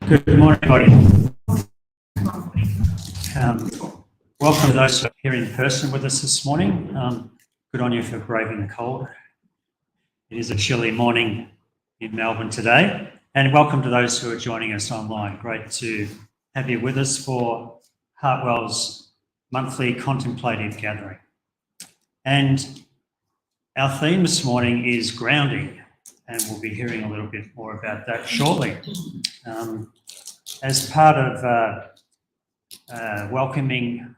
Good morning, everybody. Welcome to those who are here in person with us this morning. Good on you for braving the cold. It is a chilly morning in Melbourne today. And welcome to those who are joining us online. Great to have you with us for Hartwell's monthly contemplative gathering. And our theme this morning is grounding, and we'll be hearing a little bit more about that shortly. As part of welcoming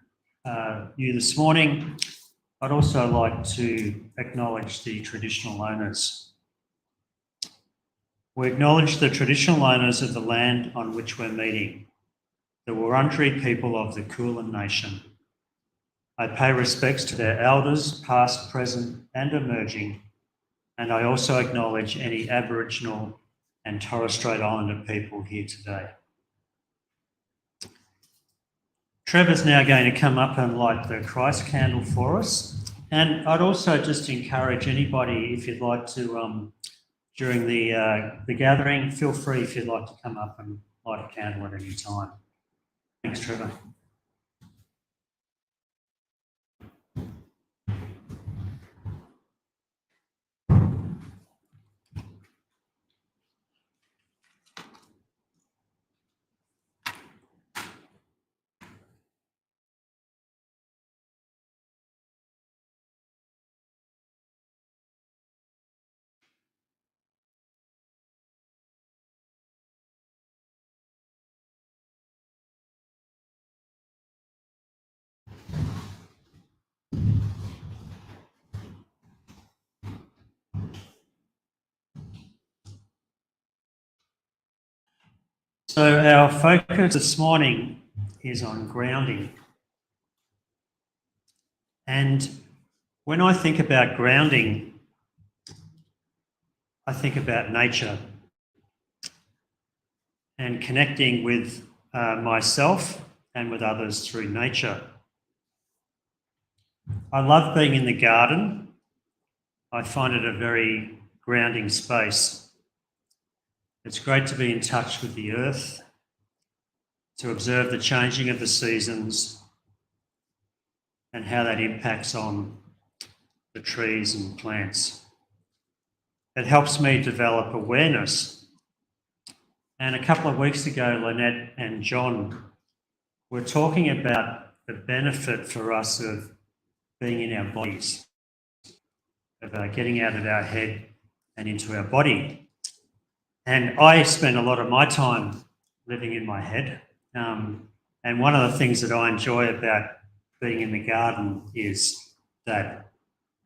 you this morning, I'd also like to acknowledge the traditional owners. We acknowledge the traditional owners of the land on which we're meeting, the Wurundjeri people of the Kulin Nation. I pay respects to their elders, past, present and emerging, and I also acknowledge any Aboriginal and Torres Strait Islander people here today. Trevor's now going to come up and light the Christ candle for us. And I'd also just encourage anybody, if you'd like to, during the gathering, feel free if you'd like to come up and light a candle at any time. Thanks, Trevor. So our focus this morning is on grounding. And when I think about grounding, I think about nature and connecting with myself and with others through nature. I love being in the garden. I find it a very grounding space. It's great to be in touch with the earth, to observe the changing of the seasons and how that impacts on the trees and plants. It helps me develop awareness. And a couple of weeks ago, Lynette and John were talking about the benefit for us of being in our bodies, of getting out of our head and into our body. And I spend a lot of my time living in my head. And one of the things that I enjoy about being in the garden is that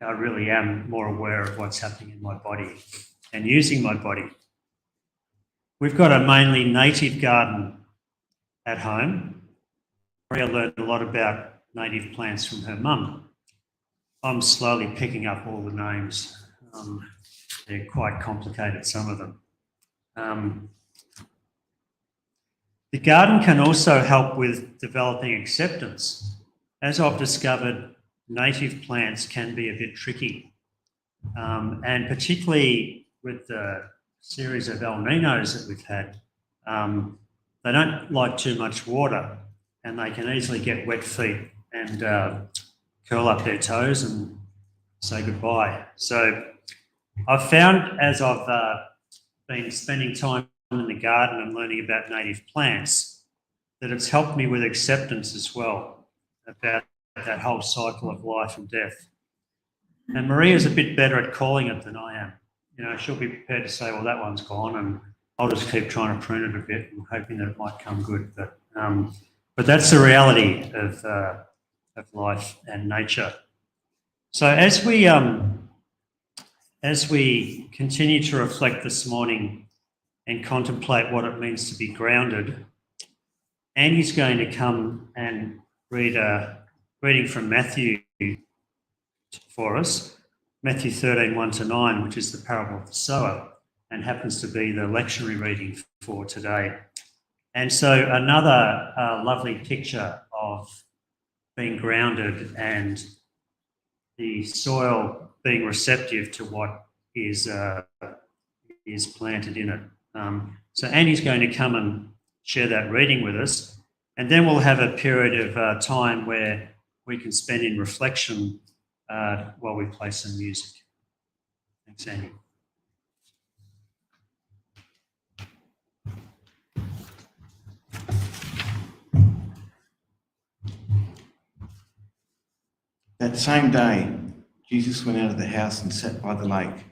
I really am more aware of what's happening in my body and using my body. We've got a mainly native garden at home. Maria learned a lot about native plants from her mum. I'm slowly picking up all the names. They're quite complicated, some of them. The garden can also help with developing acceptance. As I've discovered, native plants can be a bit tricky. And particularly with the series of El Ninos that we've had, they don't like too much water and they can easily get wet feet and curl up their toes and say goodbye. So I've found as I've been spending time in the garden and learning about native plants that it's helped me with acceptance as well about that whole cycle of life and death. And Maria's a bit better at calling it than I am. You know, she'll be prepared to say, well, that one's gone, and I'll just keep trying to prune it a bit and hoping that it might come good. But that's the reality of life and nature. So as we continue to reflect this morning and contemplate what it means to be grounded, Andy's going to come and read a reading from Matthew for us, Matthew 13, 1-9, which is the parable of the sower, and happens to be the lectionary reading for today. And so another lovely picture of being grounded and the soil being receptive to what is planted in it. So Andy's going to come and share that reading with us. And then we'll have a period of time where we can spend in reflection while we play some music. Thanks, Andy. That same day, Jesus went out of the house and sat by the lake.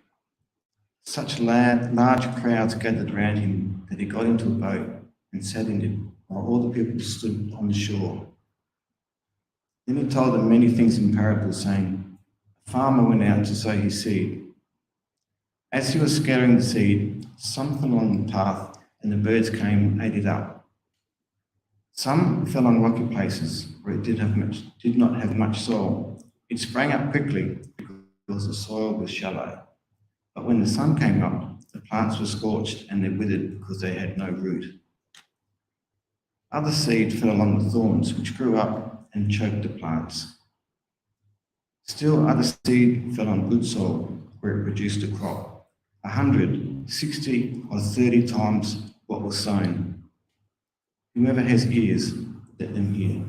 Such large crowds gathered around him that he got into a boat and sat in it, while all the people stood on the shore. Then he told them many things in parables, saying, "A farmer went out to sow his seed. As he was scattering the seed, some fell on the path, and the birds came and ate it up. Some fell on rocky places where it did not have much soil. It sprang up quickly because the soil was shallow. But when the sun came up, the plants were scorched and they withered because they had no root. Other seed fell along the thorns, which grew up and choked the plants. Still other seed fell on good soil, where it produced a crop, 100, 60, or 30 times what was sown. Whoever has ears, let them hear."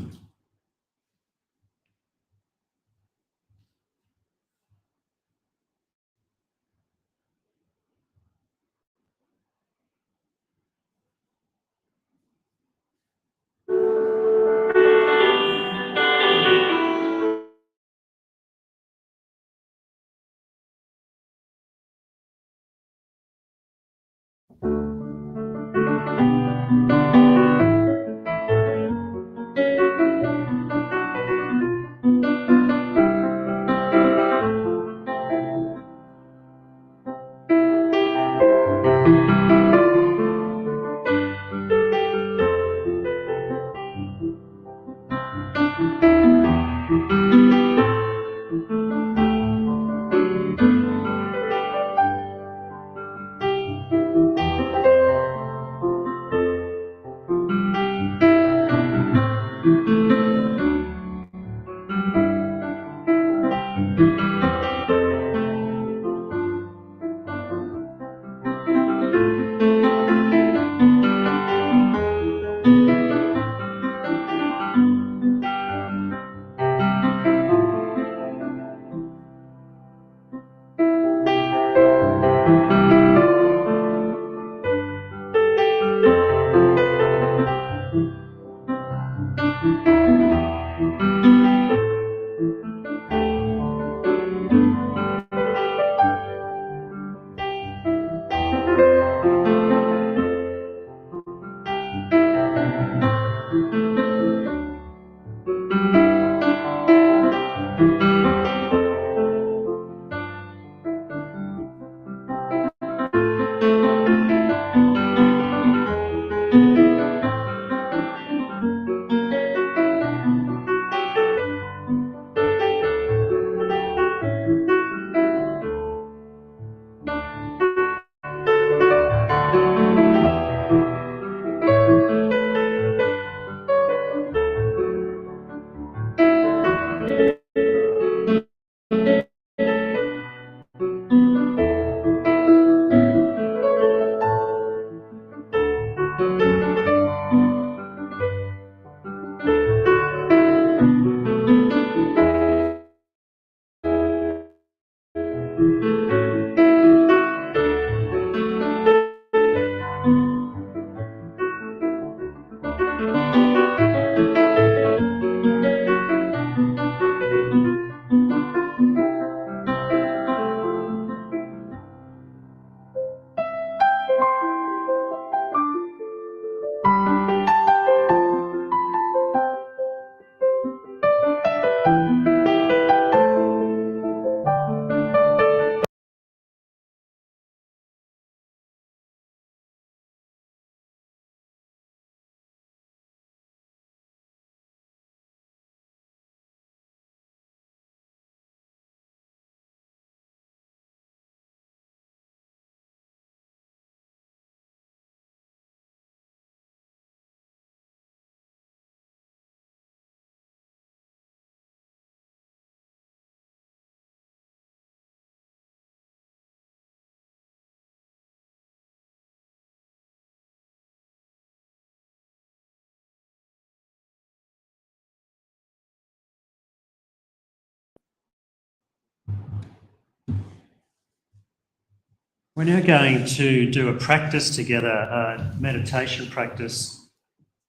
We're now going to do a practice together, a meditation practice,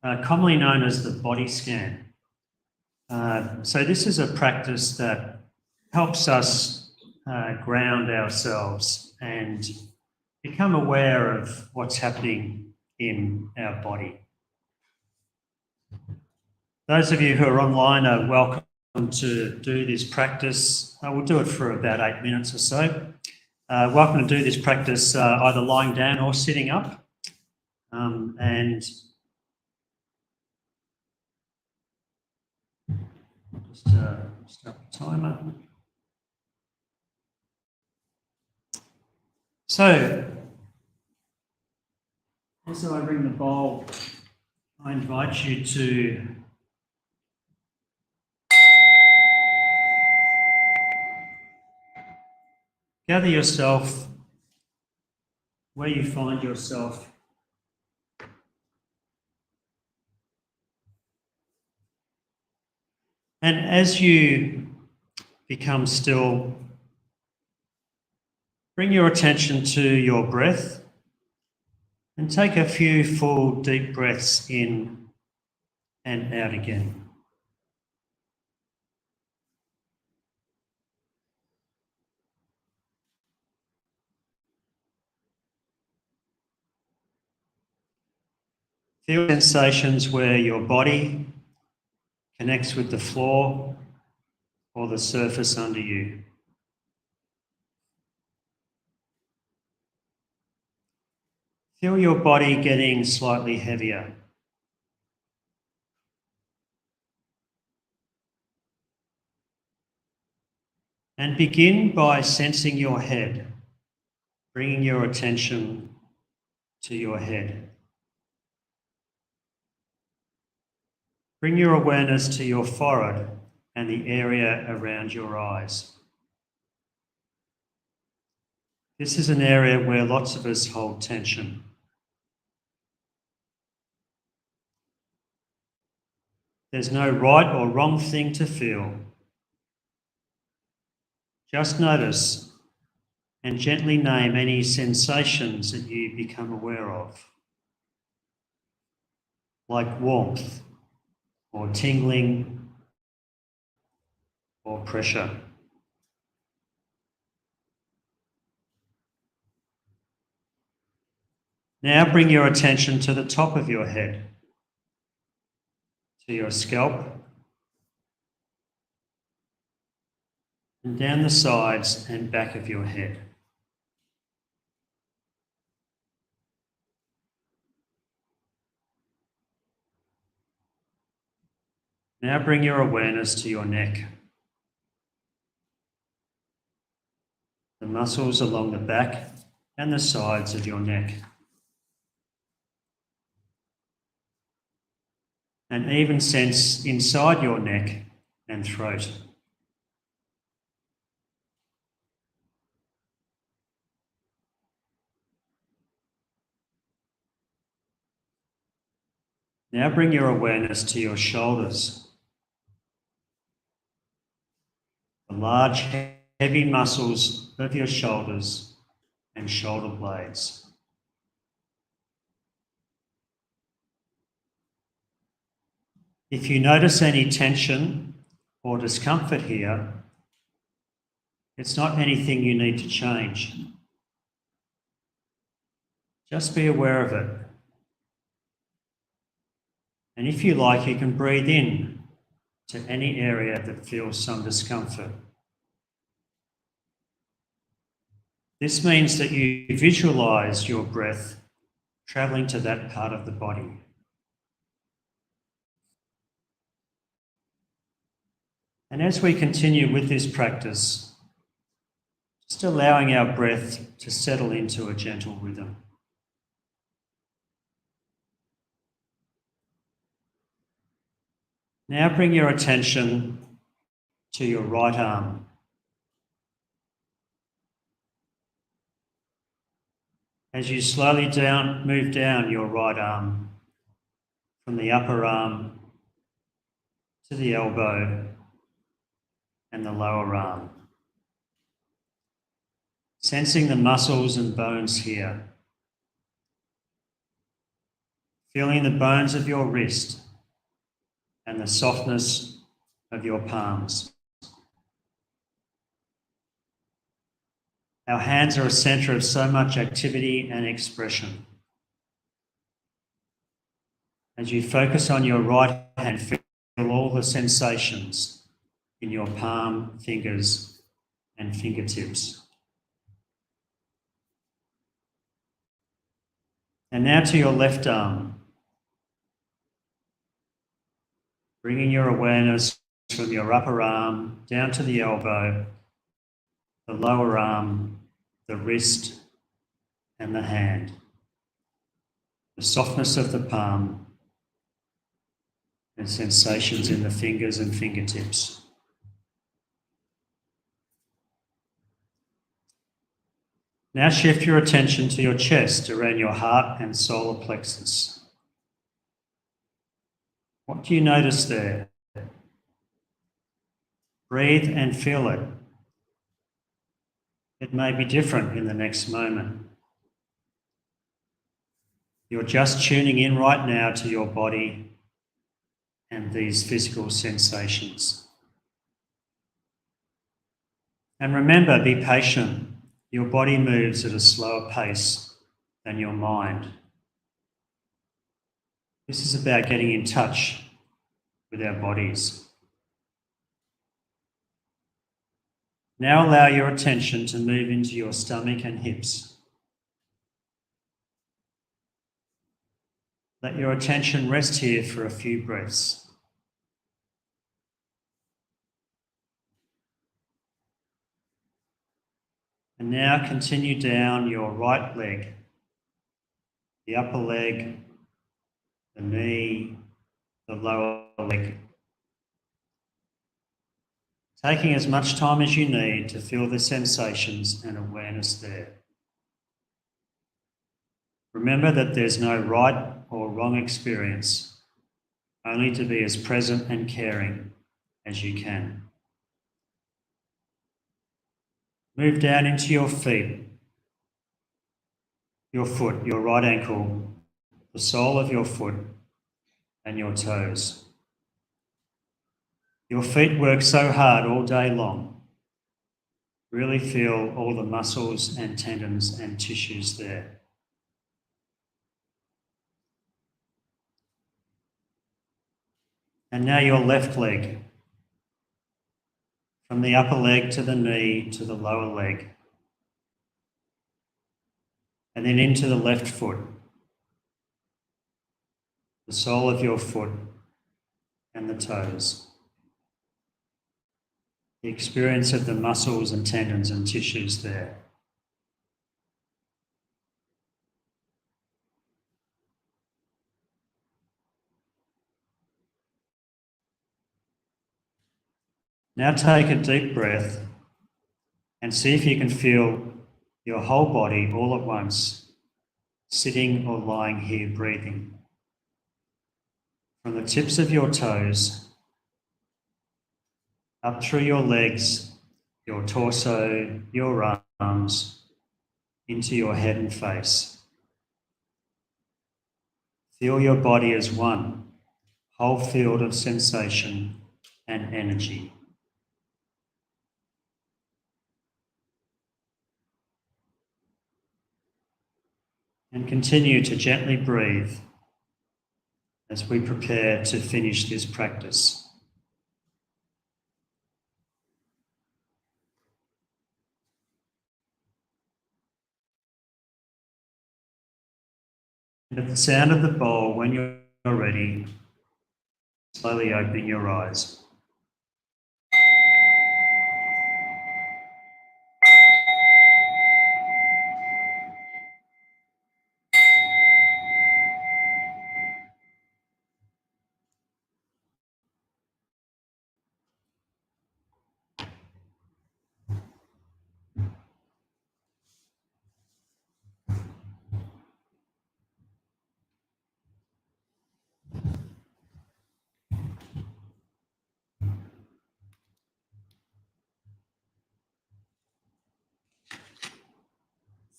commonly known as the body scan. So this is a practice that helps us ground ourselves and become aware of what's happening in our body. Those of you who are online are welcome to do this practice. We'll do it for about 8 minutes or so. Welcome to do this practice either lying down or sitting up. And just start the timer. So, as I bring the bowl, I invite you to gather yourself where you find yourself. And as you become still, bring your attention to your breath and take a few full deep breaths in and out again. Feel sensations where your body connects with the floor or the surface under you. Feel your body getting slightly heavier. And begin by sensing your head, bringing your attention to your head. Bring your awareness to your forehead and the area around your eyes. This is an area where lots of us hold tension. There's no right or wrong thing to feel. Just notice and gently name any sensations that you become aware of, like warmth or tingling or pressure. Now bring your attention to the top of your head, to your scalp, and down the sides and back of your head. Now bring your awareness to your neck, the muscles along the back and the sides of your neck. And even sense inside your neck and throat. Now bring your awareness to your shoulders, the large, heavy muscles of your shoulders and shoulder blades. If you notice any tension or discomfort here, it's not anything you need to change. Just be aware of it. And if you like, you can breathe in to any area that feels some discomfort. This means that you visualize your breath traveling to that part of the body. And as we continue with this practice, just allowing our breath to settle into a gentle rhythm. Now bring your attention to your right arm. As you slowly move down your right arm, from the upper arm to the elbow and the lower arm. Sensing the muscles and bones here. Feeling the bones of your wrist and the softness of your palms. Our hands are a centre of so much activity and expression. As you focus on your right hand, feel all the sensations in your palm, fingers, and fingertips. And now to your left arm, bringing your awareness from your upper arm down to the elbow, the lower arm, the wrist, and the hand. The softness of the palm and sensations in the fingers and fingertips. Now shift your attention to your chest around your heart and solar plexus. What do you notice there? Breathe and feel it. It may be different in the next moment. You're just tuning in right now to your body and these physical sensations. And remember, be patient. Your body moves at a slower pace than your mind. This is about getting in touch with our bodies. Now allow your attention to move into your stomach and hips. Let your attention rest here for a few breaths. And now continue down your right leg, the upper leg, the knee, the lower leg. Taking as much time as you need to feel the sensations and awareness there. Remember that there's no right or wrong experience, only to be as present and caring as you can. Move down into your feet, your foot, your right ankle, the sole of your foot, and your toes. Your feet work so hard all day long. Really feel all the muscles and tendons and tissues there. And now your left leg, from the upper leg to the knee to the lower leg, and then into the left foot, the sole of your foot and the toes. The experience of the muscles and tendons and tissues there. Now take a deep breath and see if you can feel your whole body all at once, sitting or lying here breathing. From the tips of your toes, up through your legs, your torso, your arms, into your head and face. Feel your body as one, whole field of sensation and energy. And continue to gently breathe as we prepare to finish this practice. And at the sound of the bowl, when you're ready, slowly open your eyes.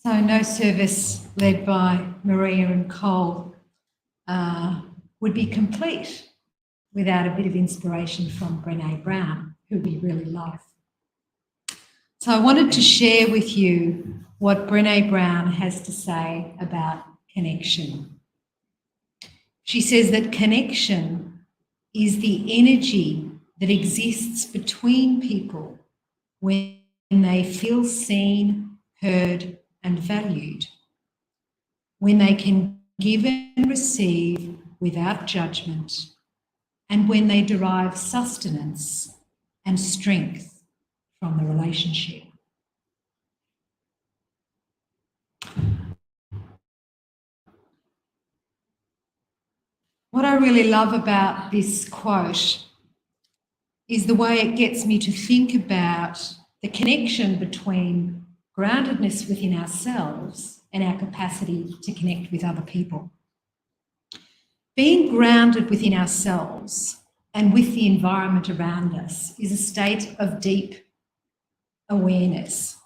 So no service led by Maria and Cole would be complete without a bit of inspiration from Brené Brown, who we really love. So I wanted to share with you what Brené Brown has to say about connection. She says that connection is the energy that exists between people when they feel seen, heard, and valued, when they can give and receive without judgment, and when they derive sustenance and strength from the relationship. What I really love about this quote is the way it gets me to think about the connection between groundedness within ourselves and our capacity to connect with other people. Being grounded within ourselves and with the environment around us is a state of deep awareness.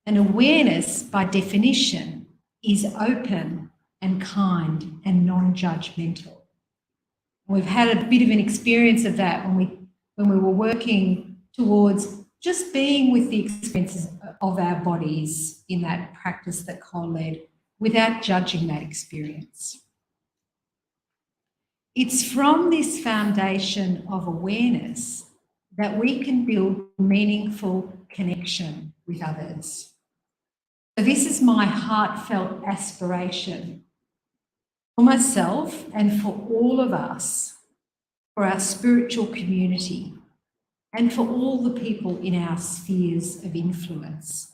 And awareness, by definition, is open and kind and non-judgmental. We've had a bit of an experience of that when we were working towards just being with the experiences of our bodies in that practice that Cole led, without judging that experience. It's from this foundation of awareness that we can build meaningful connection with others. So this is my heartfelt aspiration for myself and for all of us, for our spiritual community, and for all the people in our spheres of influence,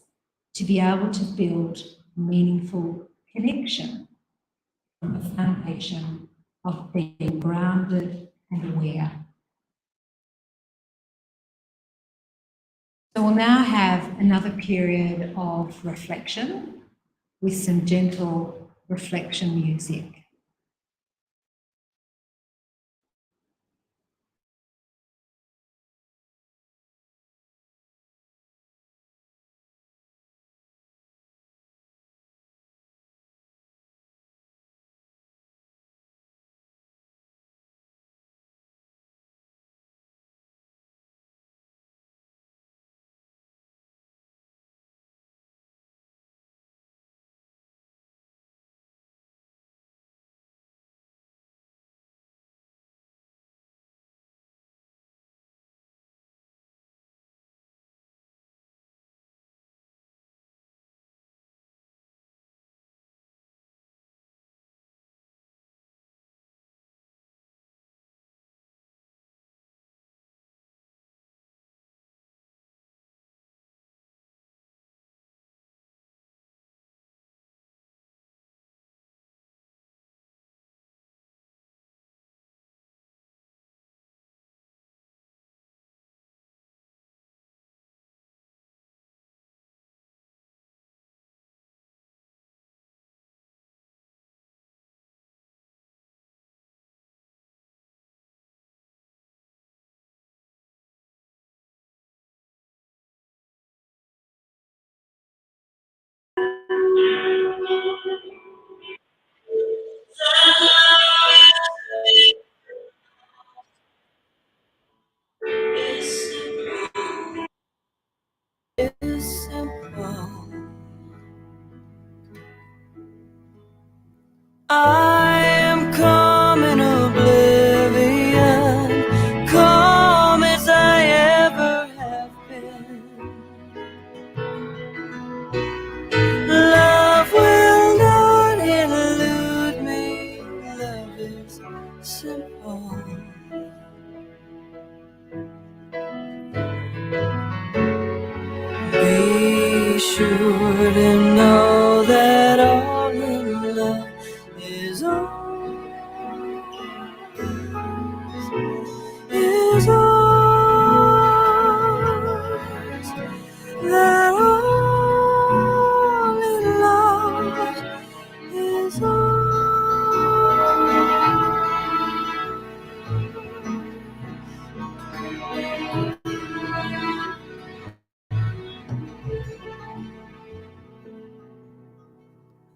to be able to build meaningful connection from the foundation of being grounded and aware. So we'll now have another period of reflection with some gentle reflection music.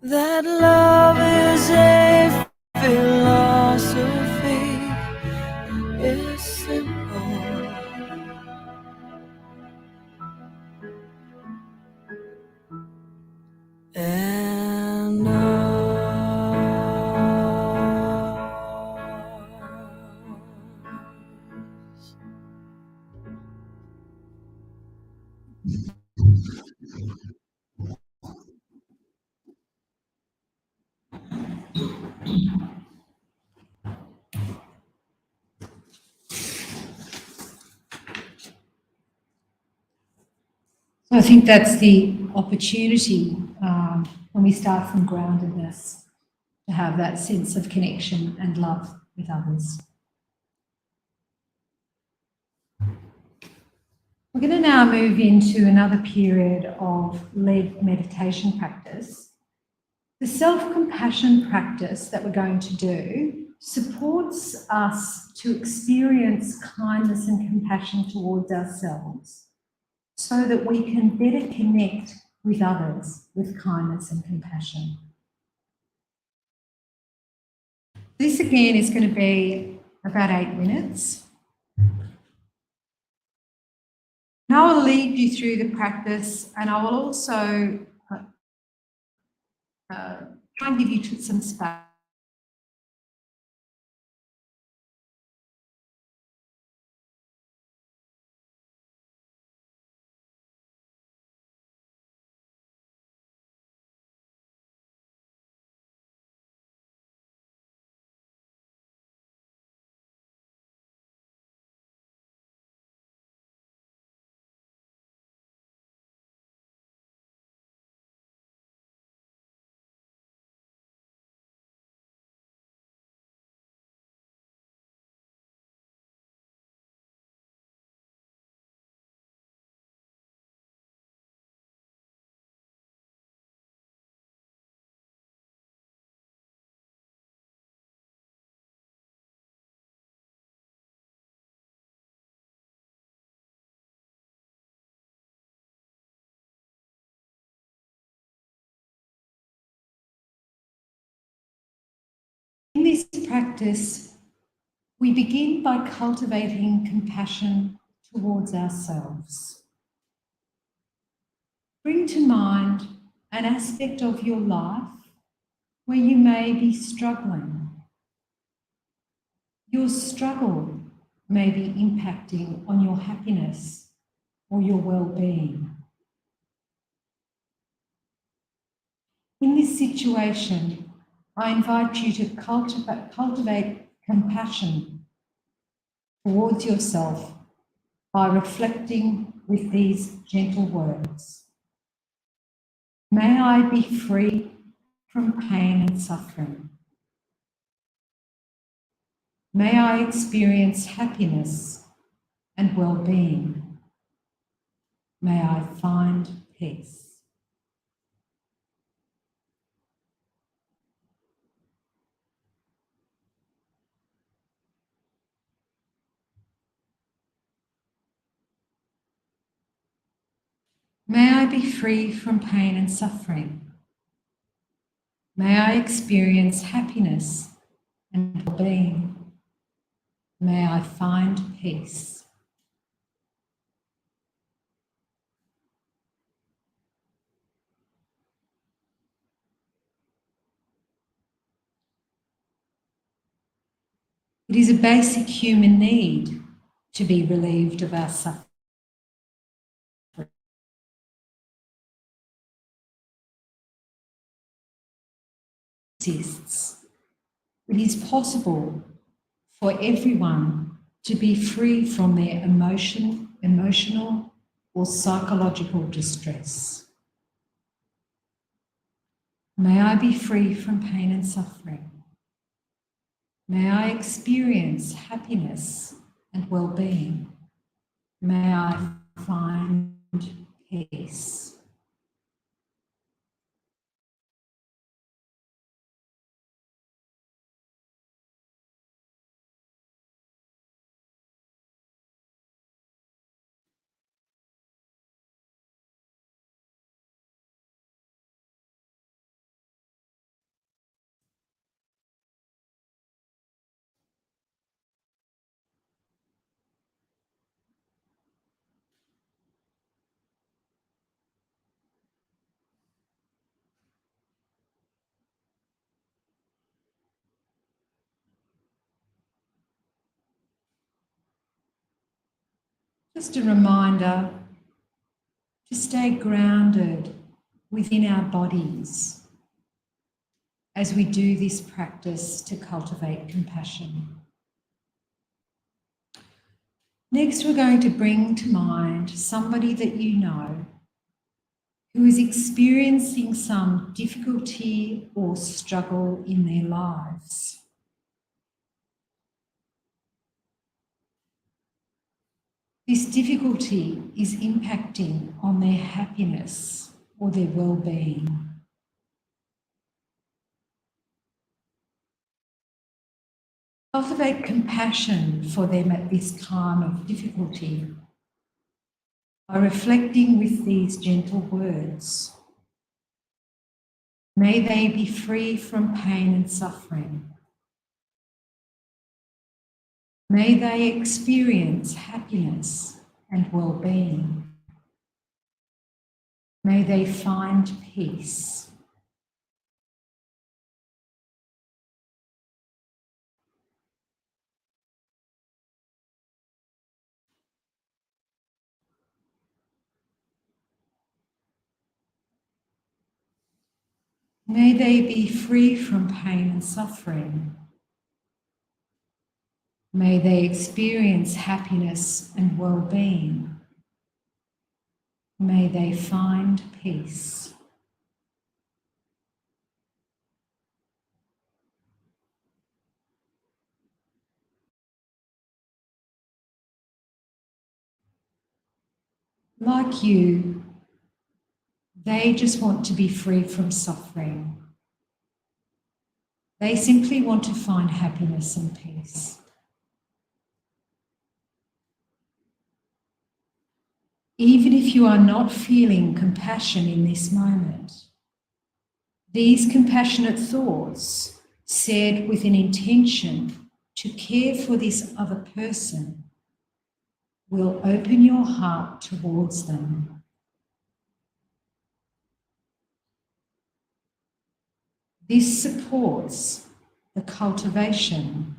that love is a philosophy, is simple. And So I think that's the opportunity when we start from groundedness to have that sense of connection and love with others. We're going to now move into another period of led meditation practice. The self-compassion practice that we're going to do supports us to experience kindness and compassion towards ourselves so that we can better connect with others with kindness and compassion. This again is going to be about 8 minutes. And I will lead you through the practice, and I will also try and give you some space. In this practice, we begin by cultivating compassion towards ourselves. Bring to mind an aspect of your life where you may be struggling. Your struggle may be impacting on your happiness or your well-being. In this situation, I invite you to cultivate compassion towards yourself by reflecting with these gentle words. May I be free from pain and suffering. May I experience happiness and well-being. May I find peace. May I be free from pain and suffering. May I experience happiness and well-being. May I find peace. It is a basic human need to be relieved of our suffering. Exists. It is possible for everyone to be free from their emotional or psychological distress. May I be free from pain and suffering. May I experience happiness and well-being. May I find peace. Just a reminder to stay grounded within our bodies as we do this practice to cultivate compassion. Next, we're going to bring to mind somebody that you know who is experiencing some difficulty or struggle in their lives. This difficulty is impacting on their happiness or their well-being. Cultivate compassion for them at this time of difficulty by reflecting with these gentle words. May they be free from pain and suffering. May they experience happiness and well-being. May they find peace. May they be free from pain and suffering. May they experience happiness and well-being. May they find peace. Like you, they just want to be free from suffering. They simply want to find happiness and peace. Even if you are not feeling compassion in this moment, these compassionate thoughts, said with an intention to care for this other person, will open your heart towards them. This supports the cultivation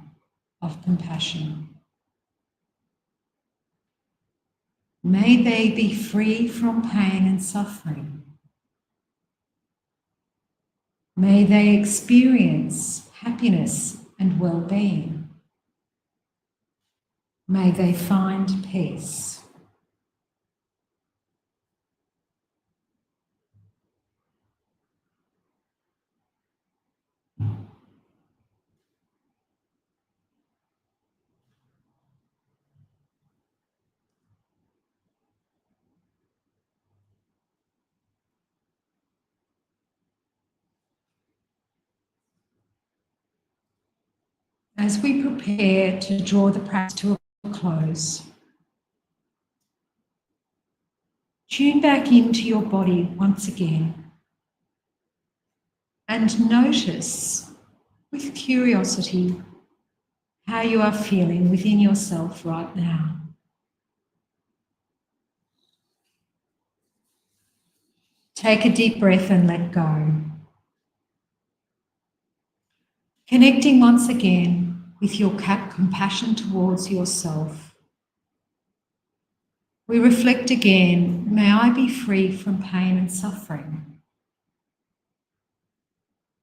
of compassion. May they be free from pain and suffering. May they experience happiness and well-being. May they find peace. As we prepare to draw the practice to a close, tune back into your body once again and notice with curiosity how you are feeling within yourself right now. Take a deep breath and let go. Connecting once again with your compassion towards yourself. We reflect again, may I be free from pain and suffering.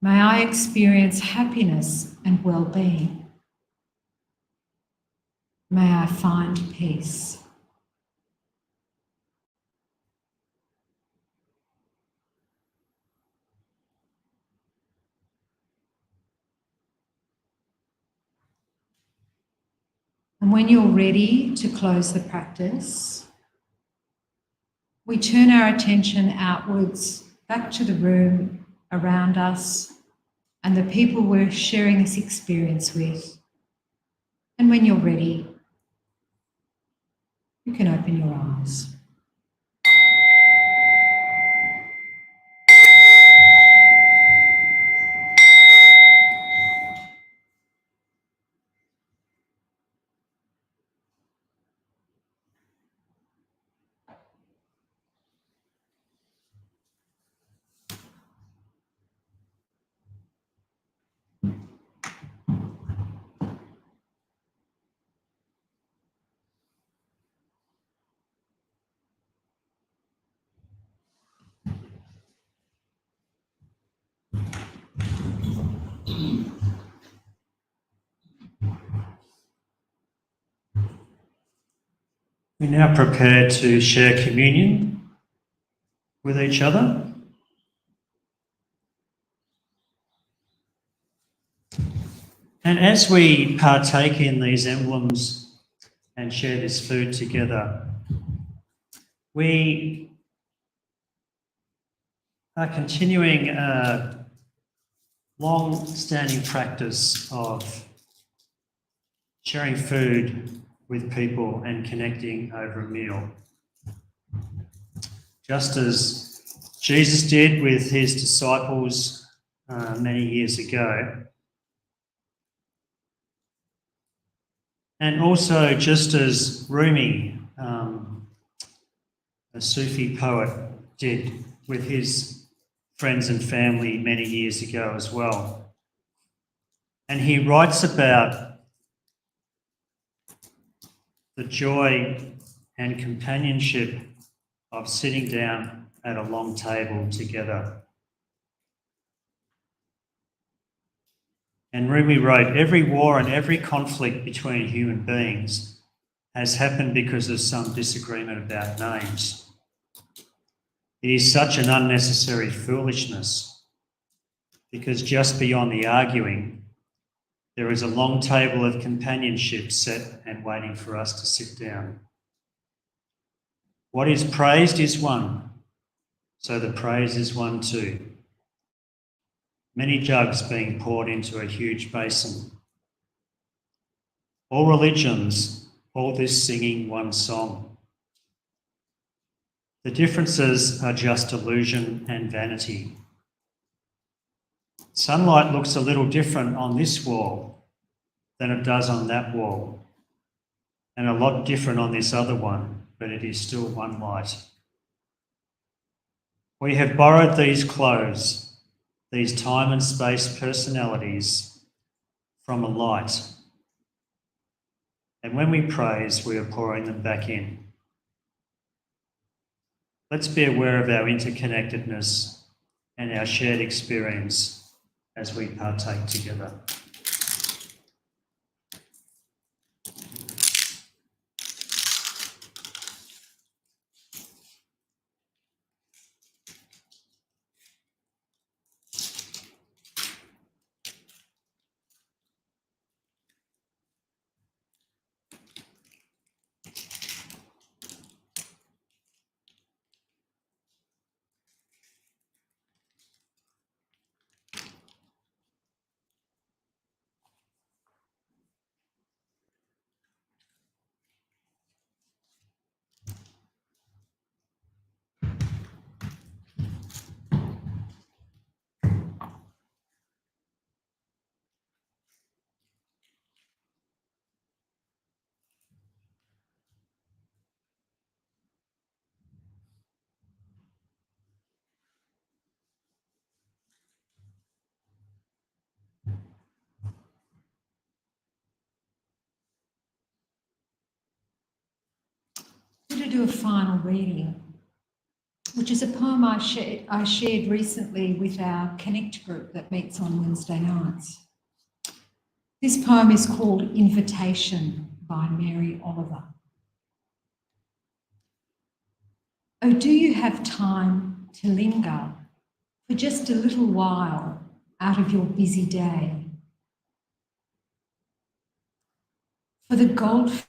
May I experience happiness and well-being. May I find peace. And when you're ready to close the practice, we turn our attention outwards, back to the room around us and the people we're sharing this experience with. And when you're ready, you can open your eyes. We now prepare to share communion with each other. And as we partake in these emblems and share this food together, we are continuing a long-standing practice of sharing food with people and connecting over a meal. Just as Jesus did with his disciples many years ago, and also just as Rumi, a Sufi poet, did with his friends and family many years ago as well. And he writes about the joy and companionship of sitting down at a long table together. And Rumi wrote, every war and every conflict between human beings has happened because of some disagreement about names. It is such an unnecessary foolishness because just beyond the arguing, there is a long table of companionship set and waiting for us to sit down. What is praised is one, so the praise is one too. Many jugs being poured into a huge basin. All religions, all this singing one song. The differences are just illusion and vanity. Sunlight looks a little different on this wall than it does on that wall, and a lot different on this other one, but it is still one light. We have borrowed these clothes, these time and space personalities, from a light. And when we praise, we are pouring them back in. Let's be aware of our interconnectedness and our shared experience as we partake together. I'm going to do a final reading, which is a poem I shared recently with our Connect group that meets on Wednesday nights. This poem is called Invitation by Mary Oliver. Oh, do you have time to linger for just a little while out of your busy day? For the goldfish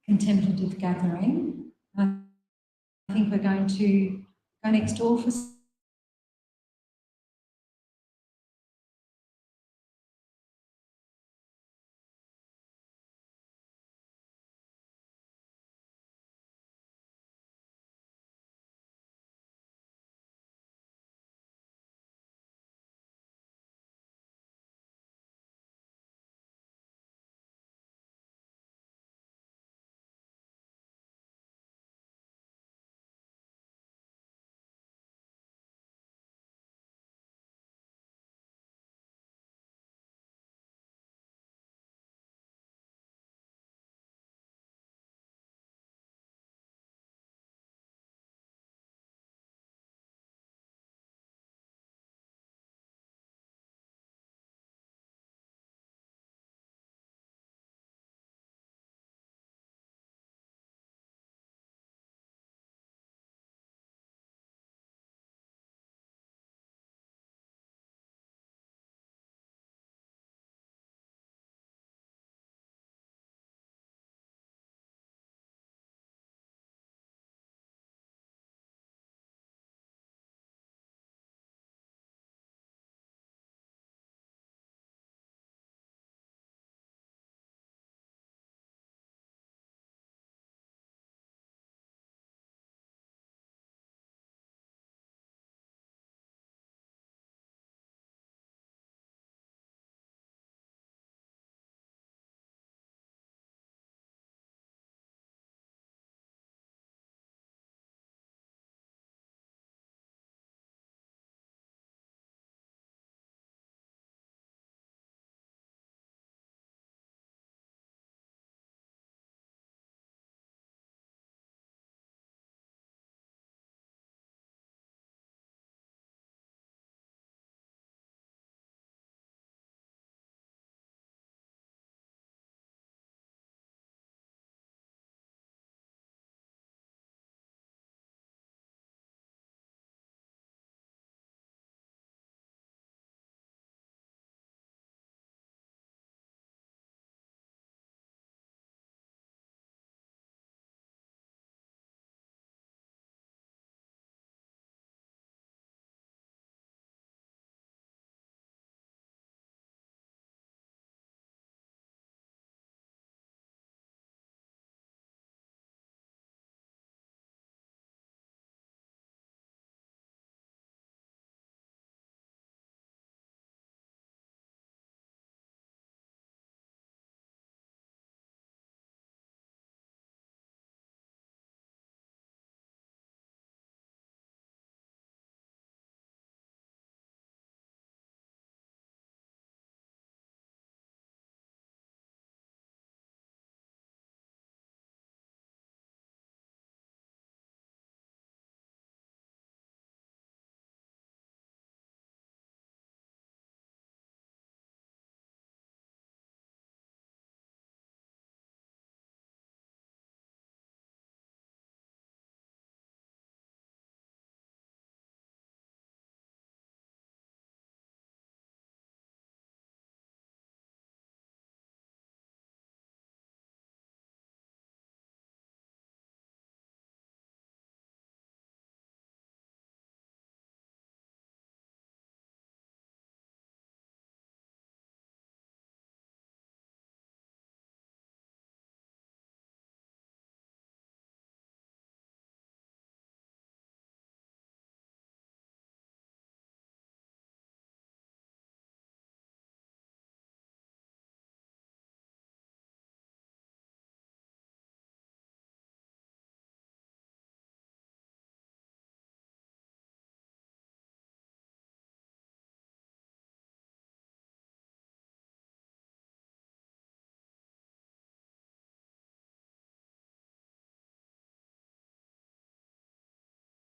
contemplative gathering. I think we're going to go next door for